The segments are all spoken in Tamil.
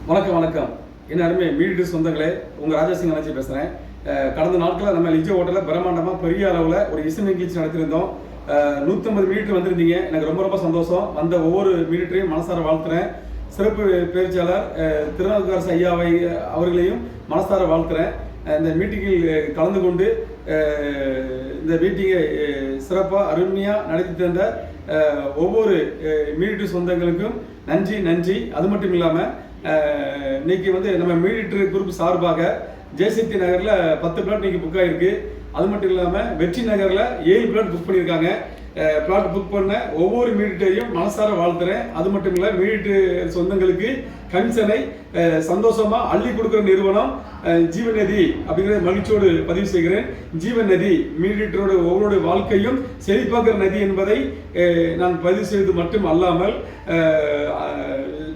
வணக்கம் வணக்கம். என்ன அருமை மீடிட்டு சொந்தங்களே, உங்கள் ராஜாசிங் அண்ணாச்சி பேசுகிறேன். கடந்த நாட்களில் நம்ம லிஜோ ஹோட்டலில் பிரம்மாண்டமாக பெரிய அளவில் ஒரு இசை நிகழ்ச்சி நடத்தியிருந்தோம். 150 மீட்டர் வந்திருந்தீங்க. எனக்கு ரொம்ப ரொம்ப சந்தோஷம். வந்த ஒவ்வொரு மீட்டரையும் மனசார வாழ்த்துறேன். சிறப்பு பேச்சாளர் திருநாவுக்கரசு ஐயாவை அவர்களையும் மனசார வாழ்த்துறேன். இந்த மீட்டிங்கில் கலந்து கொண்டு இந்த மீட்டிங்கை சிறப்பாக அருமையாக நடத்தி தந்த ஒவ்வொரு மீடிட்டு சொந்தங்களுக்கும் நன்றி நன்றி. அது மட்டும் இல்லாமல் இன்னைக்கு நம்ம மீடிட்டர் குரூப் சார்பாக ஜெயசக்தி நகரில் 10 பிளாட் இன்னைக்கு புக் ஆகிருக்கு. அது மட்டும் இல்லாமல் வெற்றி நகரில் 7 பிளாட் புக் பண்ணியிருக்காங்க. பிளாட் புக் பண்ண ஒவ்வொரு மீடிட்டையும் மனசார வாழ்த்துறேன். அது மட்டும் இல்லை, மீடிட்டு சொந்தங்களுக்கு கமிஷனை சந்தோஷமாக அள்ளி கொடுக்குற நிறுவனம் ஜீவநதி அப்படிங்கிற மகிழ்ச்சியோடு பதிவு செய்கிறேன். ஜீவநதி மீடிட்டரோட ஒவ்வொரு வாழ்க்கையும் செழிப்பாக்குற நதி என்பதை நான் பதிவு செய்வது மட்டும் அல்லாமல்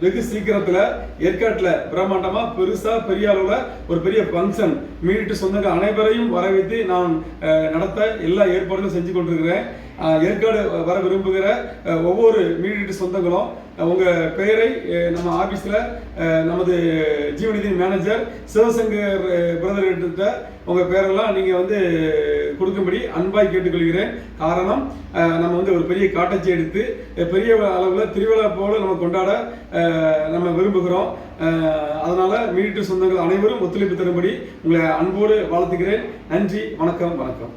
வெகு சீக்கிரத்தில் ஏற்காட்டில் பிரம்மாண்டமாக பெருசாக பெரிய அளவில் ஒரு பெரிய ஃபங்க்ஷன் மீடிட்டு சொந்தங்கள் அனைவரையும் வரவைத்து நான் நடத்த எல்லா ஏற்பாடுகளும் செஞ்சு கொண்டிருக்கிறேன். ஏற்காடு வர விரும்புகிற ஒவ்வொரு மீடிட்டு சொந்தங்களும் உங்கள் பெயரை நம்ம ஆஃபீஸில் நமது ஜீவநிதி மேனேஜர் சிவசங்கர் பிரதர்கிட்ட உங்கள் பேரெல்லாம் நீங்கள் கொடுக்கும்படி அன்பாய் கேட்டுக்கொள்கிறேன். காரணம், நம்ம ஒரு பெரிய காட்டச்சி எடுத்து பெரிய அளவில் திருவிழா போல நம்ம கொண்டாட நம்ம விரும்புகிறோம். அதனால் மீடிட்டு சொந்தங்கள் அனைவரும் ஒத்துழைப்பு தரும்படி உங்களை அன்போடு வாழ்த்துக்கிறேன். நன்றி, வணக்கம் வணக்கம்.